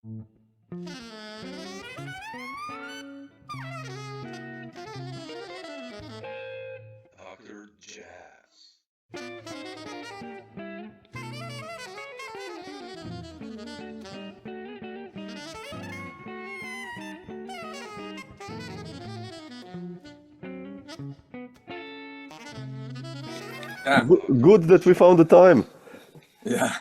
Dr. Jazz. Yeah, Good that we found the time. yeah,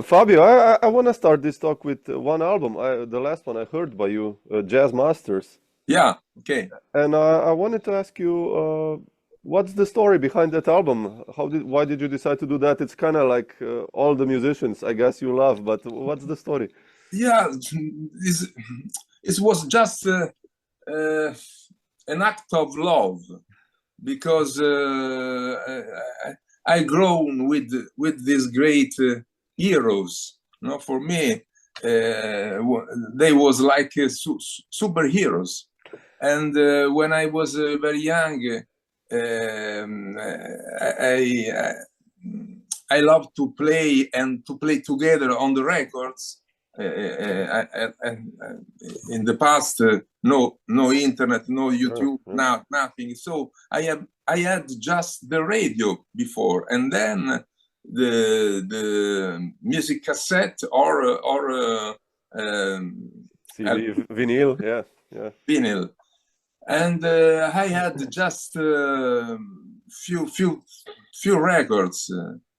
Fabio, I want to start this talk with one album, the last one I heard by you, Jazz Masters. yeah. Okay. And I wanted to ask you, what's the story behind that album? Why did you decide to do that? It's kind of like all the musicians, I guess you love, but what's the story? Yeah, it was just uh, an act of love because I grown with these great heroes. No, for me, they was like superheroes. And when I was very young, I love to play and to play together on the records. In the past, no internet, no YouTube, nothing. So I had just the radio before, and then the music cassette or CD, vinyl, yeah. vinyl. And I had just few records.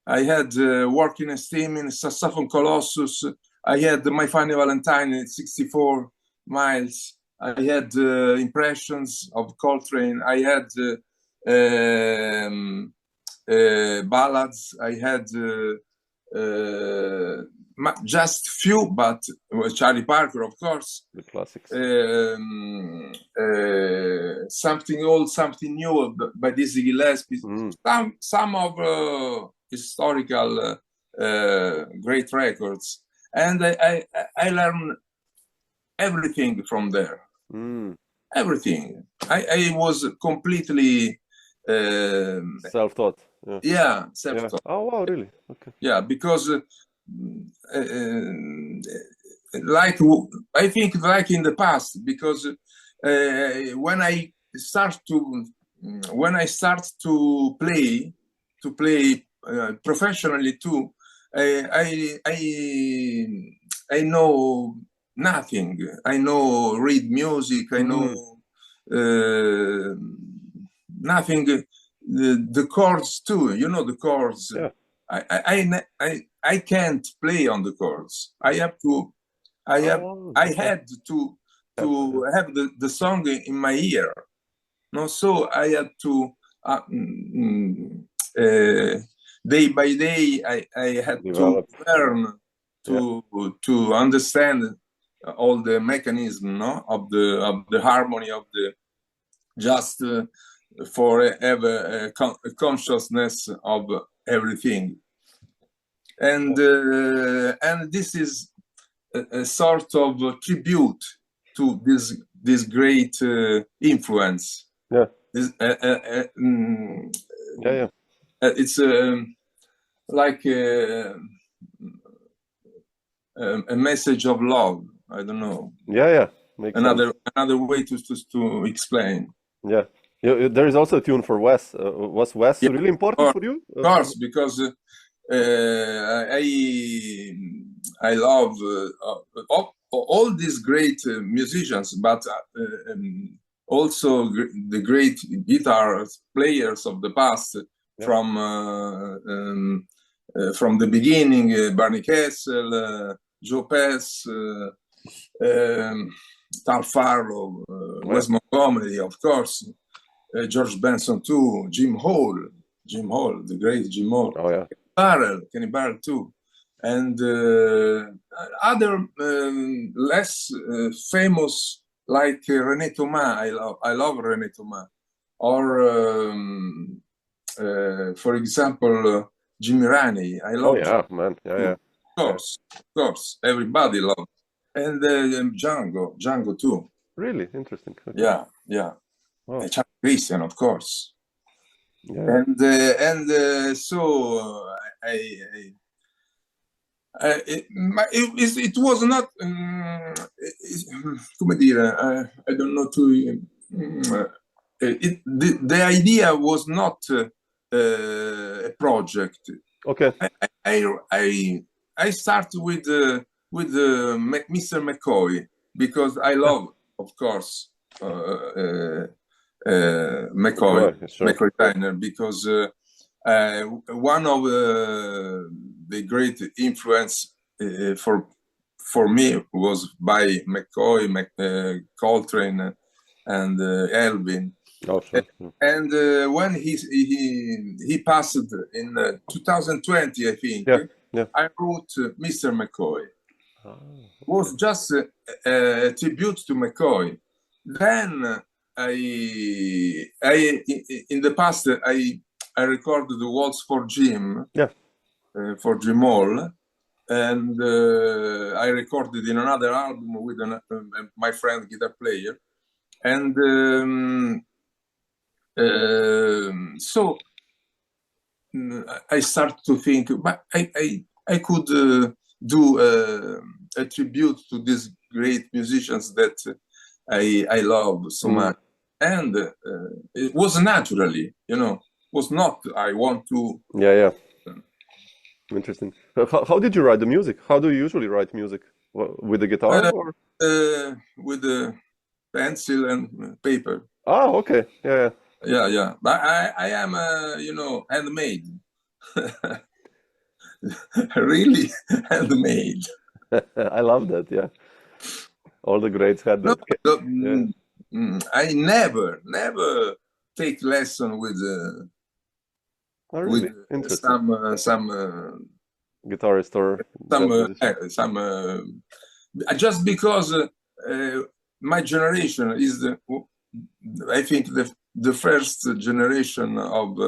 I had Working Esteem in Saxophone Colossus. I had My Funny Valentine in 64 miles. I had Impressions of Coltrane. I had ballads. I had just few, but Charlie Parker, of course. The classics. Something old, something new by Dizzy Gillespie. Some of historical great records, and I learned everything from there. Everything. I was completely self-taught. Yeah, self-taught. Oh wow, really? Okay. Yeah, because like I think like in the past, because when I start to play professionally too, I know nothing. I know read music. I know nothing. The chords too. You know the chords. Yeah. I can't play on the chords. I had to have the song in my ear. No, so I had to day by day I had to learn to understand all the mechanism, no, of the harmony of the just for have a consciousness of everything, and this is a sort of tribute to this great influence. Yeah. It's like a message of love. I don't know. Yeah. Makes another way to explain. Yeah. There is also a tune for Wes. Was Wes really important for you? Of course, because I love all these great musicians, but also the great guitar players of the past, from the beginning, Barney Kessel, Joe Pass, Tal Farlow, Wes Montgomery, of course, George Benson too, Jim Hall, the great Jim Hall. Oh yeah. Kenny Barrell too, and other less famous like René Thomas. I love René Thomas, or for example Jimmy Raney. I love. Oh yeah, man. Yeah. Of course, everybody loves. And Django too. Really interesting. Okay. Yeah. Oh. Charlie Christian, of course. Yeah. And so it was not, come dire, I don't know the idea was not a project. Okay. I start with Mr. McCoy because I love, of course, McCoy, Sure. McCoy Tyner, because one of the great influence for me was by McCoy, Coltrane, and Elvin. Oh, sure. And when he passed in 2020, I think, I wrote Mr. McCoy. It was just a tribute to McCoy. Then in the past, I recorded the Waltz for Jim, for Jim Hall, and I recorded in another album with my friend guitar player, and so I start to think, but I could do a tribute to these great musicians that I love so much, and it was naturally, was not I want to. Yeah. Interesting. How did you write the music? How do you usually write music? With the guitar or with the pencil and paper? Oh, okay. Yeah. But I am handmade. Really handmade. I love that. Yeah. All the greats had that. I never take lesson with really? some guitarist or some just because my generation is I think the first generation of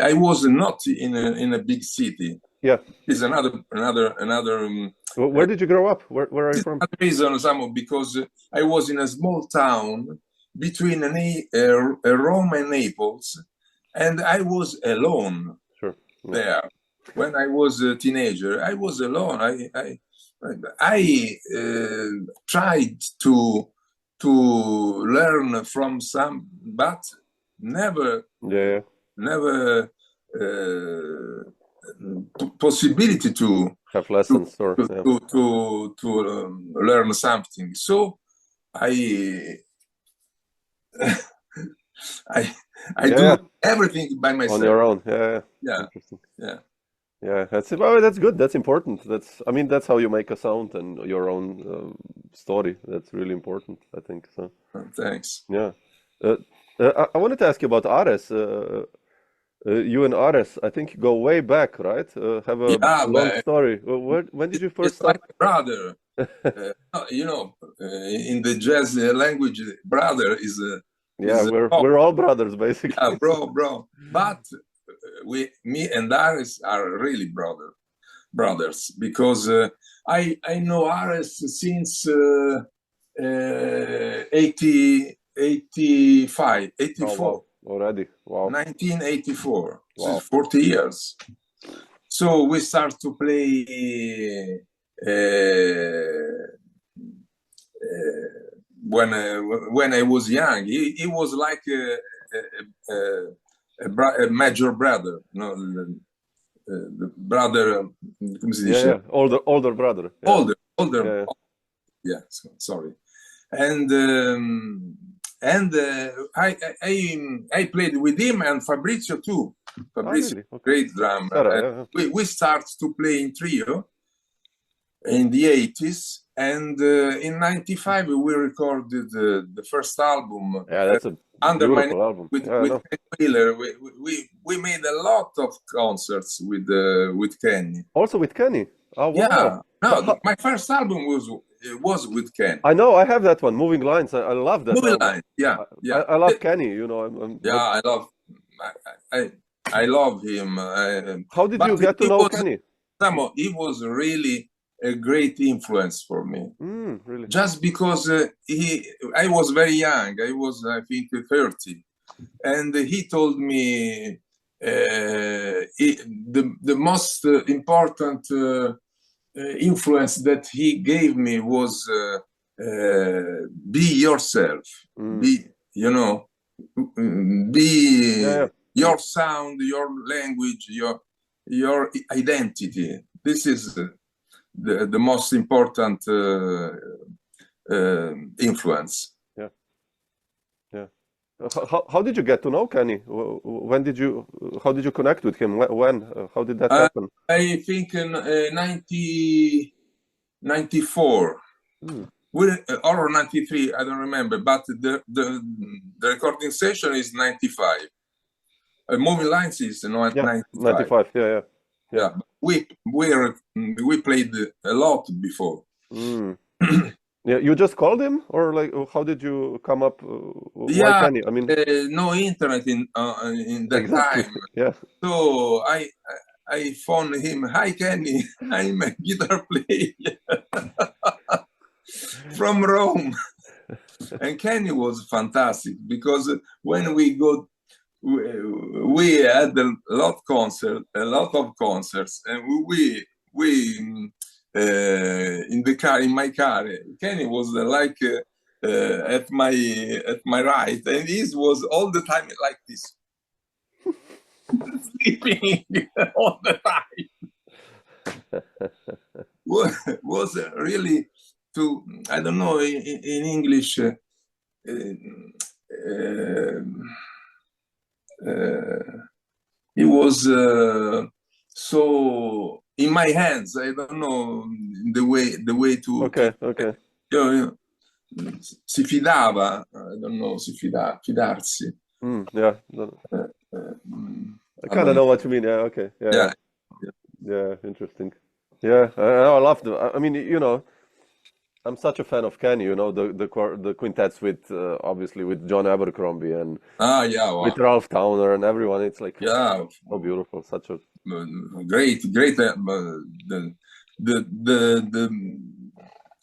I was not in a big city. Yeah, it's another. Where did you grow up? Where are you from? Reason, Samo, because I was in a small town between Rome and Naples, and I was alone. Sure. There. When I was a teenager, I was alone. I tried to learn from some, but never possibility to have lessons to learn something. So I do everything by myself on your own. Yeah. Interesting. Yeah, that's good. That's important. That's how you make a sound and your own story. That's really important, I think. So thanks. Yeah. I wanted to ask you about Ares. You and Ares, I think, go way back, right? Have a long story. When did you first start? Like brother. In the jazz language, brother is we're all brothers, basically. Yeah, bro. But me and Ares are really brothers, because I know Ares since 84. Already, wow. 1984. Wow. So 40 years. So we start to play when I was young. He was like a major brother, the brother. Older brother. Older. Yeah. Sorry. And I played with him and Fabrizio too. Fabrizio, really? Okay. Great drummer. We start to play in trio in the 80s, and in 95 we recorded the first album. That's a under my name album. with Wheeler. We made a lot of concerts with Kenny. Also with Kenny. Oh wow! Yeah. My first album was with Kenny. I know. I have that one, Moving Lines. I love that. Moving Lines. Yeah. I love Kenny. I love him. How did you get to know Kenny? Samo, he was really a great influence for me. Really? Just because I was very young. I was, I think, 30. and he told me the most important influence that he gave me was be yourself, be, you know, be your sound, your language, your identity. This is the most important influence. Yeah. How did you get to know Kenny? When did you? How did you connect with him? When? How did that happen? I think in 1994. Or 93, I don't remember, but the recording session is 95. Moving Lines is 95. 95, yeah. We played a lot before. Yeah, you just called him, or like how did you come up? Why Kenny? I mean, no internet in that time. Yeah. So I phoned him. Hi Kenny, I'm a guitar player from Rome. And Kenny was fantastic because when we had a lot of concerts, and we in my car, Kenny was like at my right, and he was all the time like this, sleeping all the time. Was really I don't know in English. He was so in my hands. I don't know the way to. Okay. Si fidava. I don't know. Fidarsi. Yeah. I kind of know what you mean. Yeah. Okay. Yeah. Interesting. Yeah. I love the. I mean, you know, I'm such a fan of Kenny. You know, the quintets with obviously with John Abercrombie and with Ralph Towner and everyone. It's like so beautiful. Such a great.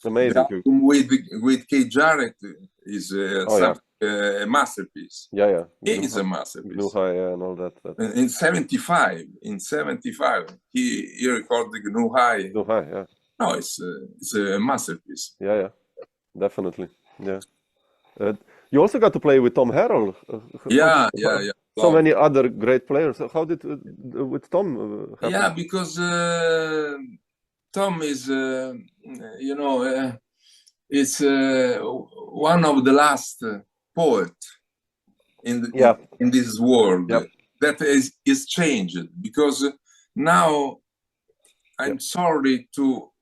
Amazing. With Kate Jarrett is a masterpiece. Yeah. It's a masterpiece. Gnu High, and all that. In 75, he recorded Gnu High. Gnu High, yeah. No, it's a masterpiece. Yeah, definitely. Yeah. You also got to play with Tom Harrell. Yeah. So many other great players. How did with Tom happen? Yeah, because Tom is, it's one of the last poet in this world that is changed. Because now I'm sorry to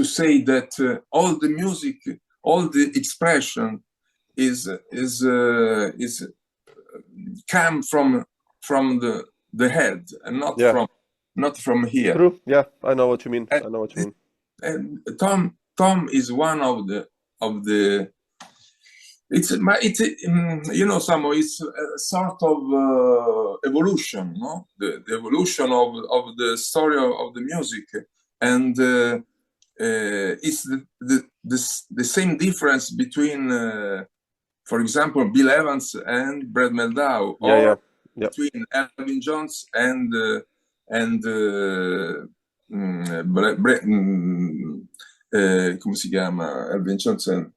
say that all the music, all the expression is come from the head and not from here. True. Yeah, I know what you mean. And Tom is one of the. It's Samo, it's a sort of evolution, no? The evolution of the story of the music, and it's the same difference between, for example, Bill Evans and Brad Meldau, or between Elvin Jones and come si chiama? Elvin Jones and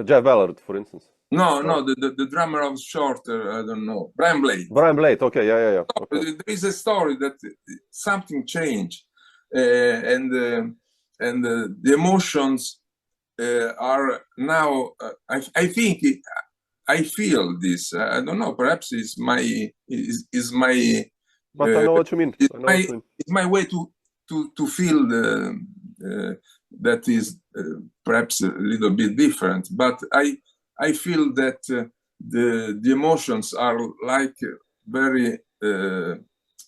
Jeff Ballard, for instance. No, the drummer of Shorter, I don't know. Brian Blade, okay, yeah. Okay. There is a story that something changed, and the emotions are now. I think I feel this. I don't know. Perhaps it's my. But I know what you mean. It's my way to feel that is perhaps a little bit different, but I feel that the emotions are like very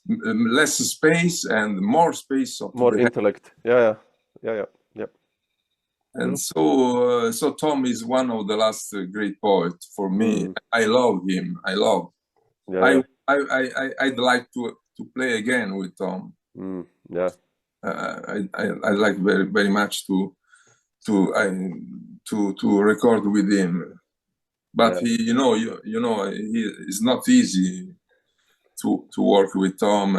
less space and more space of more intellect. Yeah. And so Tom is one of the last great poets for me. I love him. I'd like to play again with Tom. Yeah. I like very, very much to to record with him. But he, you know, it's not easy to work with Tom.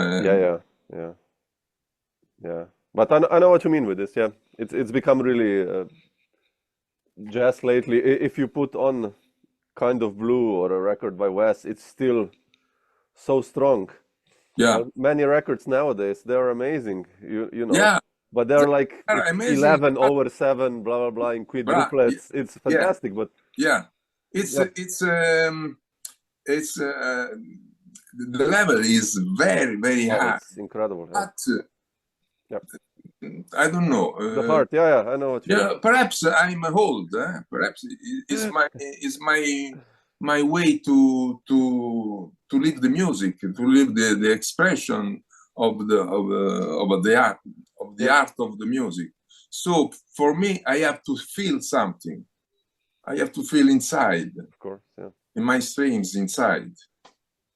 Yeah. But I know what you mean with this. Yeah, it's become really jazz lately. If you put on Kind of Blue or a record by Wes, it's still so strong. Yeah. Many records nowadays, they're amazing. You know. Yeah. But they're like They're it's amazing. 11/7, blah blah blah in quadruplets. It's fantastic, but it's the level is very, very high. It's incredible. But I don't know. The heart, I know what you mean. Perhaps I'm old. Perhaps it's my way to live the music, to live the expression of the art of the music. So for me, I have to feel something. I have to feel inside. Of course, in my strings inside.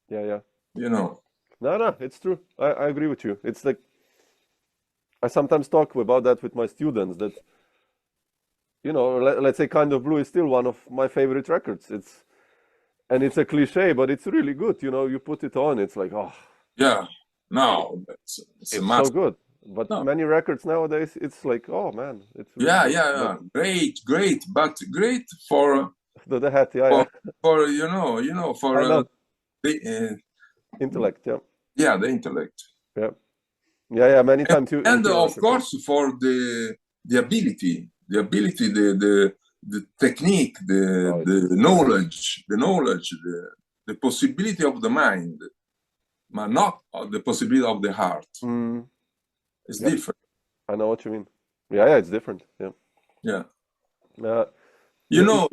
Yeah. You know. No, it's true. I agree with you. It's like I sometimes talk about that with my students that, you know, let's say Kind of Blue is still one of my favorite records. It's a cliche, but it's really good. You know, you put it on, it's like, oh. Yeah. No, it's so good. But many records nowadays, it's like, oh man, it's really great, but great for the hat, for you know for the intellect, yeah, the intellect, yeah. Many times you and of course for the ability, the technique, the knowledge, the possibility of the mind, but not the possibility of the heart. It's different. I know what you mean. Yeah, it's different. Yeah. You know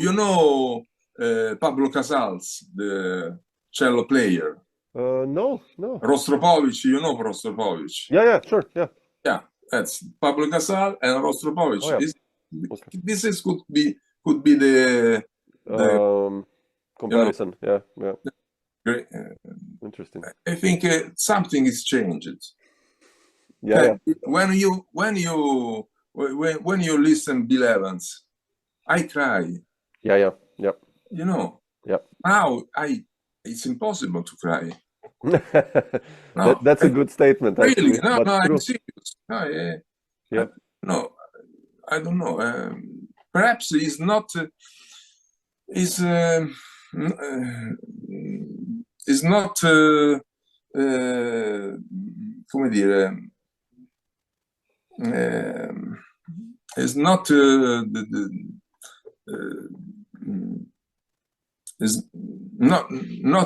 Pablo Casals, the cello player. No. Rostropovich, you know Rostropovich. Yeah, sure. Yeah, that's Pablo Casals and Rostropovich. Oh, yeah. This could be the comparison. You know, yeah. Great. Interesting. I think something is changed. Yeah. When you listen Bill Evans, I cry. Yeah. You know. Yeah. Now it's impossible to cry. No, that's a good statement. Really? Actually, No, I'm serious. No, I don't know. Perhaps it's not. It's not. Come dire. It's not is not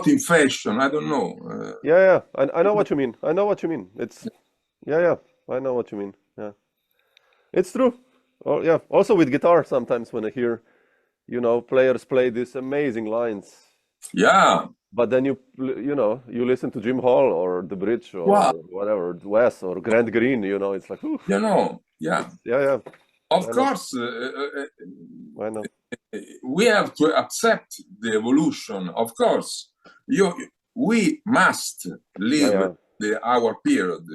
in fashion. I don't know. Yeah. I know what you mean. It's I know what you mean. Yeah, it's true. Oh, yeah. Also with guitar, sometimes when I hear, you know, players play these amazing lines. Yeah. But then you listen to Jim Hall or The Bridge or whatever, Wes or Grant Green. You know, it's like, oof. You know. Yeah. Yeah. Of course. I know. We have to accept the evolution. Of course, we must live our period.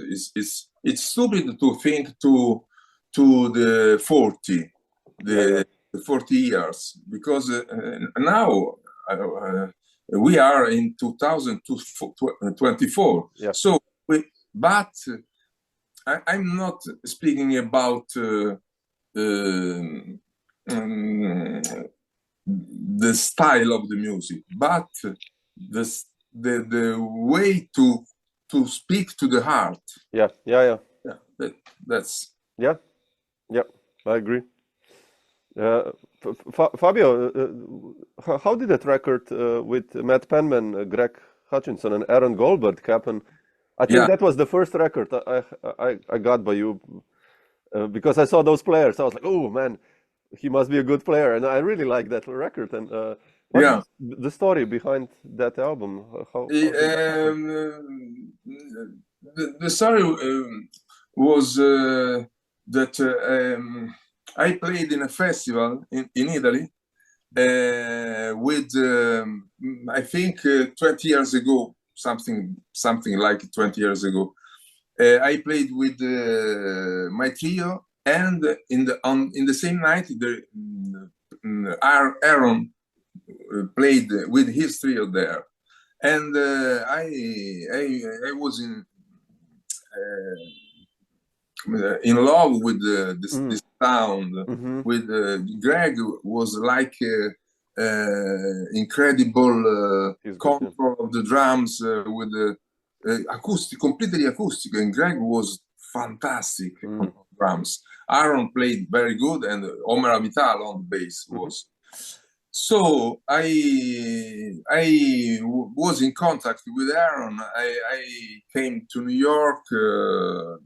It's stupid to think to the 40 years, because now we are in 2024. Yeah. So, but I'm not speaking about the style of the music, but the way to speak to the heart. Yeah. That's I agree. Fabio, how did that record with Matt Penman, Greg Hutchinson, and Aaron Goldberg happen? I think that was the first record I got by you, because I saw those players. I was like, oh man, he must be a good player, and I really like that record. And what's the story behind that album? The story was that I played in a festival in Italy with I think 20 years ago, something like 20 years ago. I played with my trio and in the same night, Aaron played with his trio there, and I was in love with this sound. With Greg was like incredible control of the drums with the acoustic, completely acoustic, and Greg was fantastic on drums. Aaron played very good, and Omer Avital on bass was. So I was in contact with Aaron. I came to New York the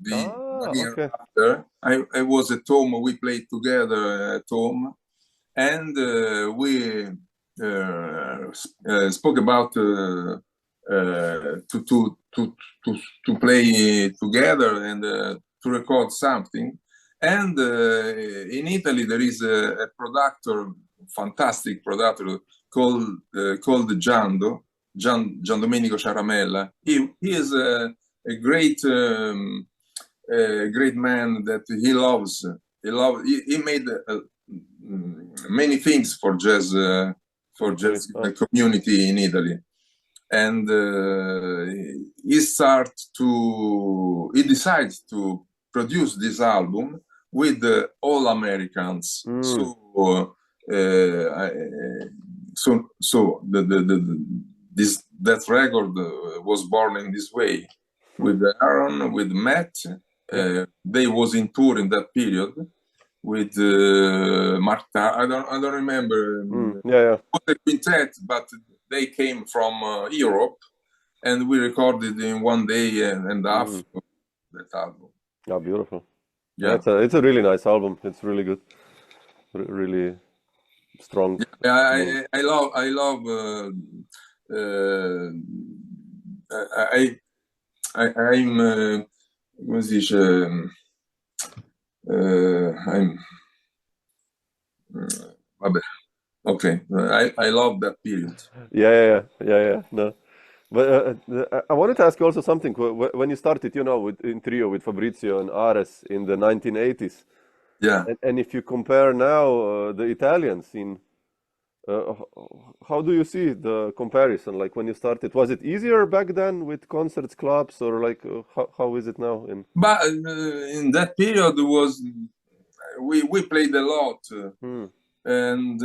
year after. I was at home. We played together at home, and we spoke about to play together and to record something. And in Italy there is a producer, fantastic producer called Gian Domenico Ciaramella. He is a great man that he loves. He made many things for jazz community in Italy, and he decides to produce this album with all Americans. So that record was born in this way, with Aaron, with Matt. They was in tour in that period with Marta. I don't remember. It was a quintet, but they came from Europe, and we recorded in one day and a half that album. Oh, beautiful! Yeah, it's a really nice album. It's really good, really strong. Yeah, I love. I'm. Come si dice? I'm. Vabbè. Okay, I love that period. Yeah. No, but I wanted to ask you also something. When you started, in trio with Fabrizio and Ares in the 1980s. Yeah. And if you compare now the Italians in, how do you see the comparison? Like when you started, was it easier back then with concerts, clubs, or like how is it now? But in that period we played a lot, and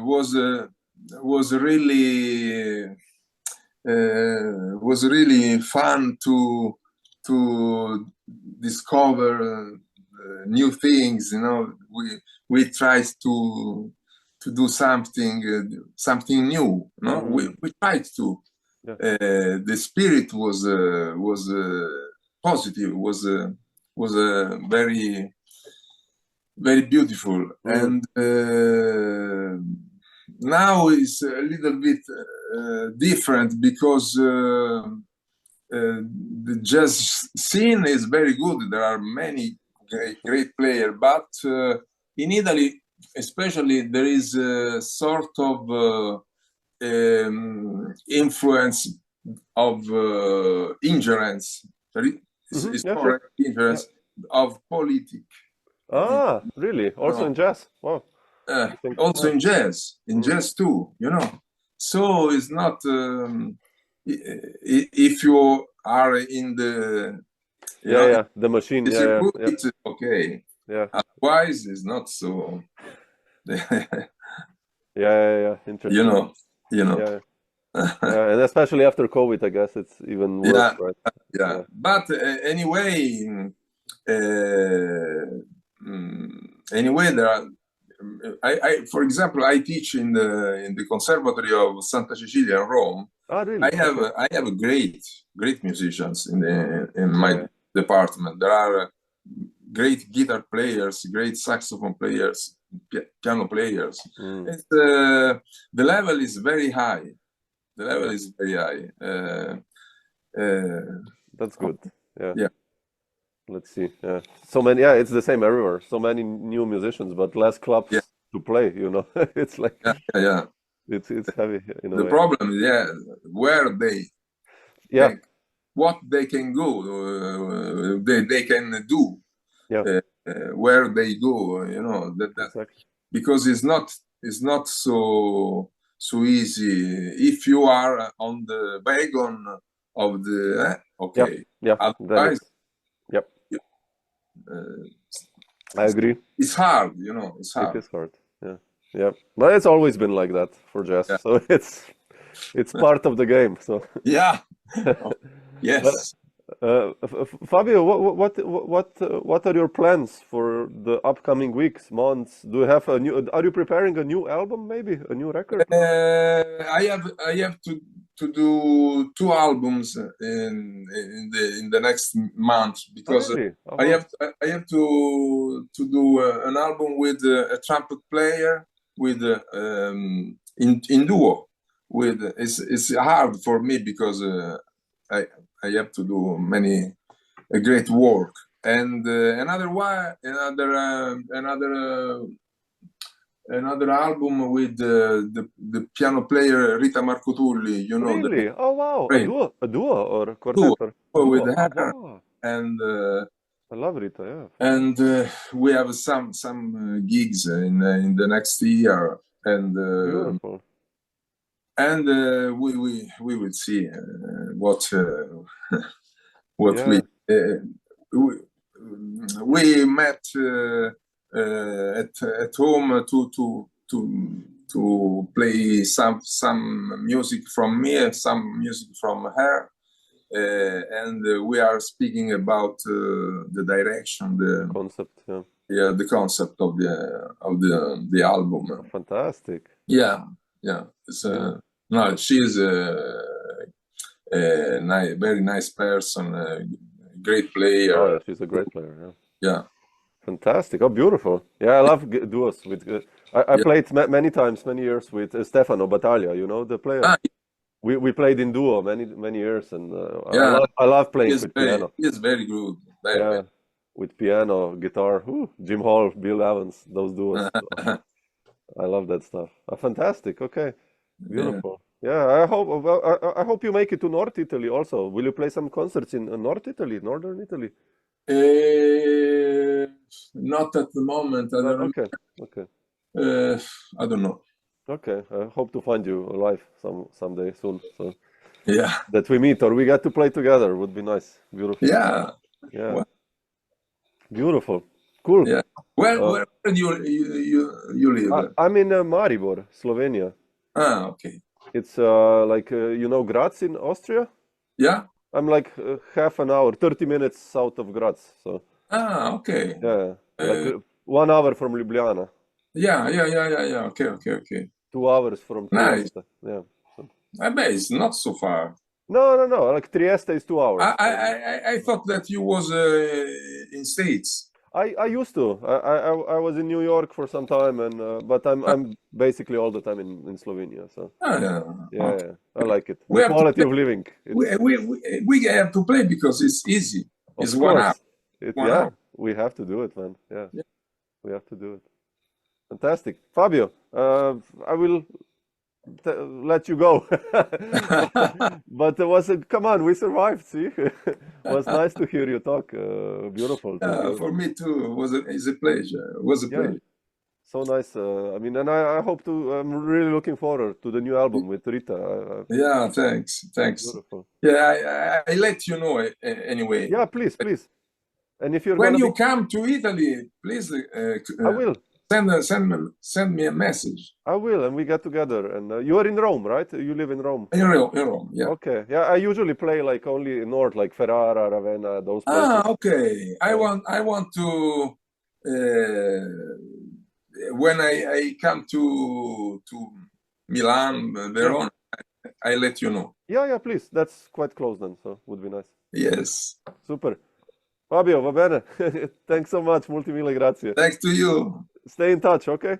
was really fun to discover new things. We tried to do something new. We tried to. The spirit was positive. Was very, very beautiful. And now it's a little bit different, because the jazz scene is very good. There are many great players, but in Italy especially there is a sort of influence of ingerence. It's correct, ingerence of politics. Ah, really? Also in jazz? Wow. Also in jazz too, So it's not, if you are in the the machine. It's okay. Yeah. Otherwise, it's not so. Interesting. Yeah. And especially after COVID, I guess it's even worse, right? Yeah. But anyway, there are. For example, I teach in the Conservatory of Santa Cecilia in Rome. Oh, really? I have great musicians in my department. There are great guitar players, great saxophone players, piano players. The level is very high. That's good. Yeah. Let's see. Yeah. So many. Yeah, it's the same everywhere. So many new musicians, but less clubs to play. It's like. Yeah. It's heavy. The problem is where they. What they can go. They can do. Yeah. where they go. You know that Exactly. because it's not so easy if you are on the wagon of the okay. Yeah, then Otherwise, yep, uh, I agree. it's hard. You know, it's It hard. is hard. Yeah. But it's always been like that for jazz. Yeah. So it's part of the game. So Yeah. but Yes. Fabio, what are your plans for the upcoming weeks, months? Do you have a new? Are you preparing a new album, maybe a new record? I have to do 2 albums in the next month Oh, because really? I Uh-huh. have to do an album with a trumpet player with in duo with it's hard for me because I I have to do many a great work and another one another album with the piano player Rita Marcotulli, you know, the Really? Oh, wow. brain A duo or duo quartet or with duo? Oh, her, wow. and I love Rita. Yeah, and fantastic. we have some gigs in the next year, Beautiful. and we will see what what Yeah. we we met at home to play some music from me and some music from her, and we are speaking about the direction, Concept. Yeah. the concept of the album. Fantastic. Yeah, yeah. It's Yeah. no, she's a very nice person, a great Oh, yeah. player. She's a great player. Yeah. Yeah, Fantastic. Oh, beautiful. Yeah, I love duos with. I yeah. played many times, many years with Stefano Battaglia. You know the player. Ah, We played in duo many years, and yeah. I love playing with piano. He is very good. Very, Yeah, with piano, guitar. Jim Hall, Bill Evans, those duos. very. I love that stuff. Fantastic. Okay, Yeah. beautiful. Yeah, I hope. Well, I hope you make it to North Italy also. Will you play some concerts in North Italy, Northern Italy? Eh, Not at the moment. I don't Okay, okay, know. I don't know. okay. I hope to find you live someday soon. So Yeah, that we meet or we get to play together would be nice. Beautiful. yeah. Yeah, Well, beautiful. Cool. yeah. Where Uh, where do you live? I'm in Maribor, Slovenia. Ah, okay. It's like you know Graz in Austria. Yeah. I'm like half an hour, 30 minutes south of Graz. So Ah, okay. yeah, like Uh, 1 hour from Ljubljana, yeah. Okay, okay. 2 hours from Nice. Trieste. Yeah. So, I bet it's not so far. no. Like Trieste is 2 hours. I thought that you was in States. I used to. I was in New York for some time, and but I'm basically all the time in Slovenia. So Yeah. Okay. yeah, I like it. We The have to quality play. of living. It's We have to play because it's easy. It's of 1 hour. course. It 1 hour. we have to do it, man. Yeah, Yeah. we have to do it. Fantastic, Fabio. I will let you go, but it was come on, we survived. See, it was nice to hear you talk. Beautiful to hear. For me too. It's a pleasure. It was a Yeah, pleasure. so nice. I mean, and I hope to. I'm really looking forward to the new album with Rita. Yeah, thanks. Beautiful. Yeah, I let you know anyway. Yeah, please. And if you're When gonna you be, come to Italy, please I will. send me a message. I will, and we get together. And you are in Rome, right? You live in Rome. In Rome, yeah. Okay. Yeah, I usually play like only north, like Ferrara, Ravenna, those places. Ah, okay. Yeah. I want to when I come to Milan, Yeah. Verona, I let you know. Yeah, please. That's quite close then, so would be nice. Yes. Super. Fabio, va bene. Thanks so much. Multimille grazie. Thanks to you. Stay in touch, okay?